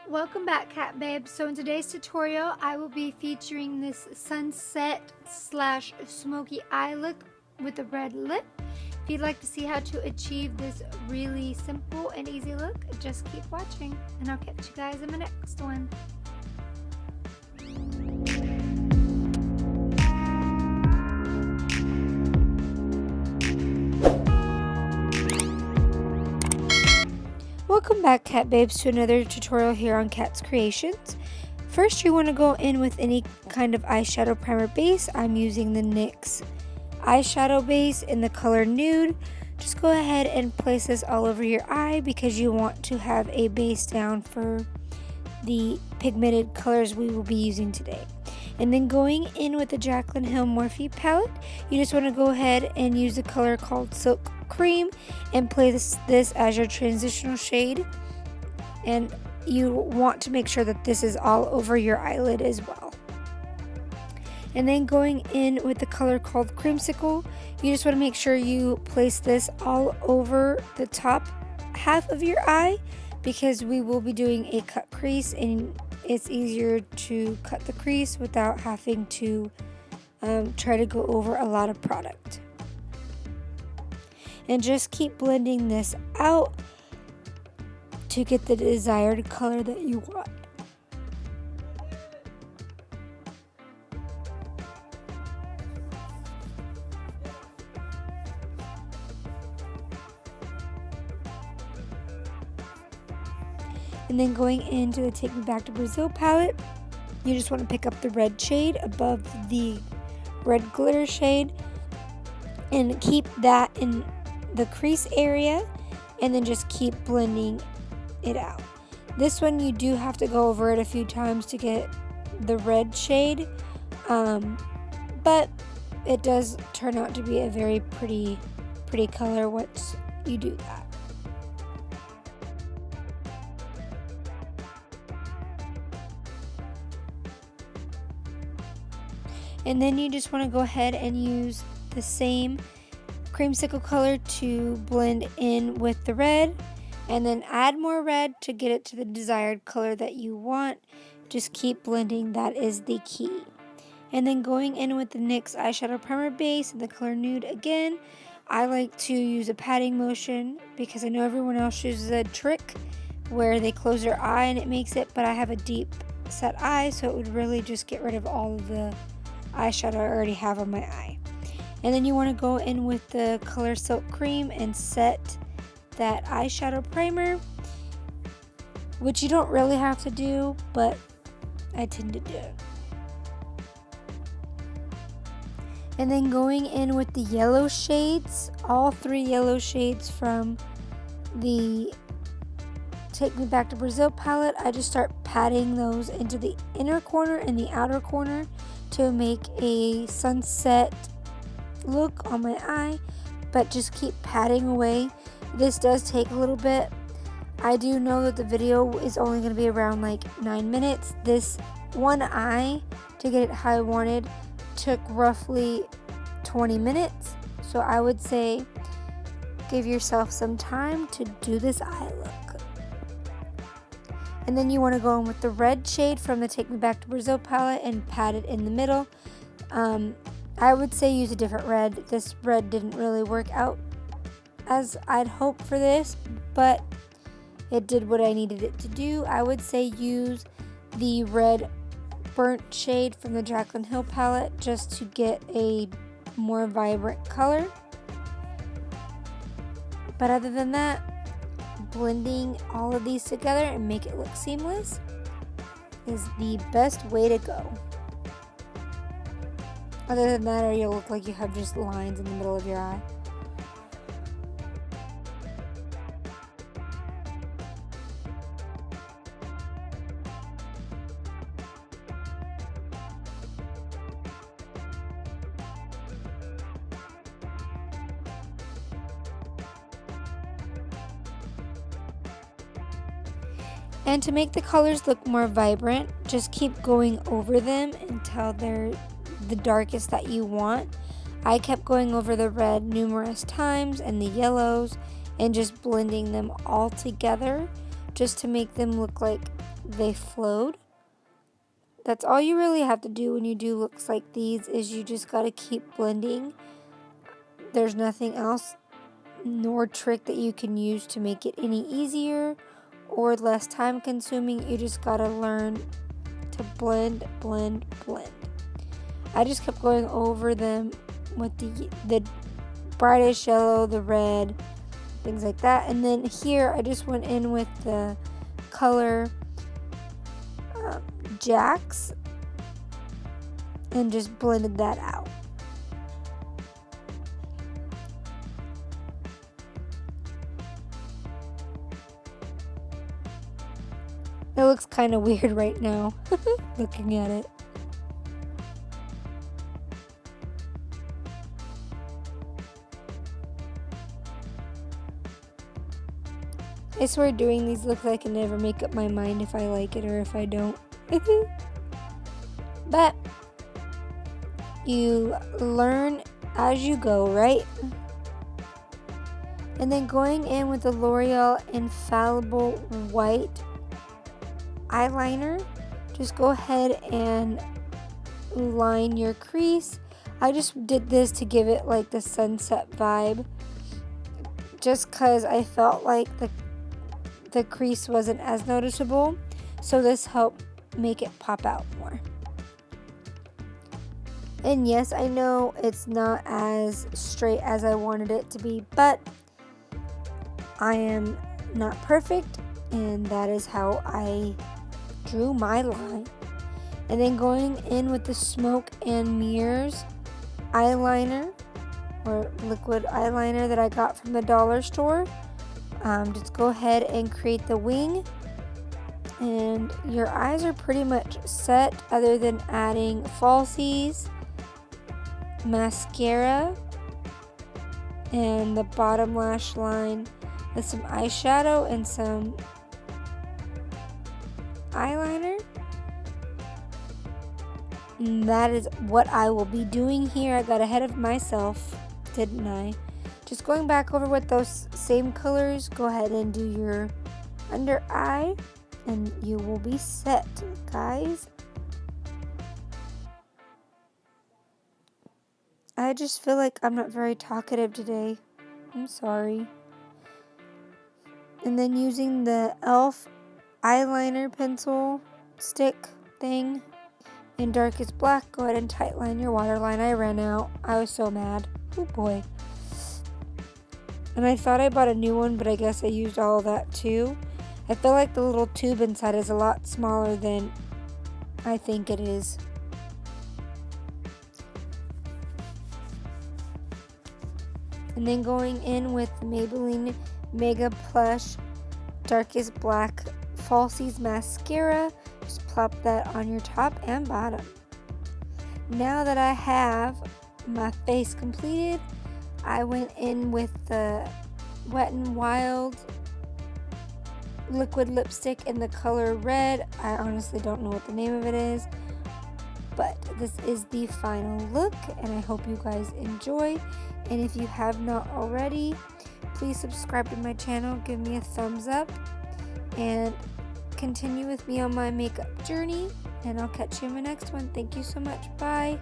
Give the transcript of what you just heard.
Welcome back, cat babes. So in today's tutorial I will be featuring this sunset slash smoky eye look with a red lip. If you'd like to see how to achieve this really simple and easy look, just keep watching and I'll catch you guys in the next one. Welcome back, cat babes, to another tutorial here on Cat's Creations. First, you want to go in with any kind of eyeshadow primer base. I'm using the NYX eyeshadow base in the color Nude. Just go ahead and place this all over your eye because you want to have a base down for the pigmented colors we will be using today. And then going in with the Jaclyn Hill Morphe palette, you just want to go ahead and use a color called Silk Cream and place this as your transitional shade. And you want to make sure that this is all over your eyelid as well. And then going in with the color called Creamsicle, you just want to make sure you place this all over the top half of your eye because we will be doing a cut crease and it's easier to cut the crease without having to try to go over a lot of product. And just keep blending this out to get the desired color that you want. And then going into the Take Me Back to Brazil palette, you just want to pick up the red shade above the red glitter shade and keep that in the crease area and then just keep blending it out. This one you do have to go over it a few times to get the red shade, but it does turn out to be a very pretty color once you do that. And then you just want to go ahead and use the same creamsicle color to blend in with the red and then add more red to get it to the desired color that you want. Just keep blending, that is the key. And then going in with the NYX eyeshadow primer base in the color Nude again, I like to use a patting motion because I know everyone else uses a trick where they close their eye and it makes it, but I have a deep set eye, so it would really just get rid of all of the eyeshadow I already have on my eye. And then you want to go in with the color Silk Cream and set that eyeshadow primer, which you don't really have to do, but I tend to do it. And then going in with the yellow shades, all three yellow shades from the Take Me Back to Brazil palette, I just start patting those into the inner corner and the outer corner to make a sunset look on my eye, but just keep patting away. This does take a little bit. I do know that the video is only going to be around like 9 minutes. This one eye, to get it how I wanted, took roughly 20 minutes. So I would say give yourself some time to do this eye look. And then you want to go in with the red shade from the Take Me Back to Brazil palette and pat it in the middle. I would say use a different red. This red didn't really work out as I'd hoped for this, but it did what I needed it to do. I would say use the red burnt shade from the Jaclyn Hill palette just to get a more vibrant color. But other than that, blending all of these together and make it look seamless is the best way to go. Other than that, or you'll look like you have just lines in the middle of your eye. And to make the colors look more vibrant, just keep going over them until they're the darkest that you want. I kept going over the red numerous times and the yellows and just blending them all together just to make them look like they flowed. That's all you really have to do when you do looks like these, is you just got to keep blending. There's nothing else nor trick that you can use to make it any easier or less time consuming. You just got to learn to blend, blend, blend. I just kept going over them with the brightest yellow, the red, things like that. And then here I just went in with the color Jacks and just blended that out. It looks kind of weird right now looking at it. I swear doing these looks like I can never make up my mind if I like it or if I don't. But you learn as you go, right? And then going in with the L'Oreal Infallible White eyeliner, just go ahead and line your crease. I just did this to give it like the sunset vibe, just because I felt like the crease wasn't as noticeable, so this helped make it pop out more. And yes, I know it's not as straight as I wanted it to be, but I am not perfect, and that is how I drew my line. And then going in with the Smoke and Mirrors eyeliner, or liquid eyeliner that I got from the dollar store. Just go ahead and create the wing, and your eyes are pretty much set other than adding falsies, mascara, and the bottom lash line with some eyeshadow and some eyeliner. And that is what I will be doing here. I got ahead of myself, didn't I? Just going back over with those same colors, go ahead and do your under eye and you will be set, guys. I just feel like I'm not very talkative today. I'm sorry. And then using the e.l.f. eyeliner pencil stick thing in darkest black, go ahead and tightline your waterline. I ran out. I was so mad. Oh boy. And I thought I bought a new one, but I guess I used all of that too. I feel like the little tube inside is a lot smaller than I think it is. And then going in with Maybelline Mega Plush Darkest Black Falsies Mascara. Just plop that on your top and bottom. Now that I have my face completed, I went in with the Wet n Wild liquid lipstick in the color red. I honestly don't know what the name of it is, but this is the final look, and I hope you guys enjoy. And if you have not already, please subscribe to my channel, give me a thumbs up, and continue with me on my makeup journey, and I'll catch you in my next one. Thank you so much. Bye.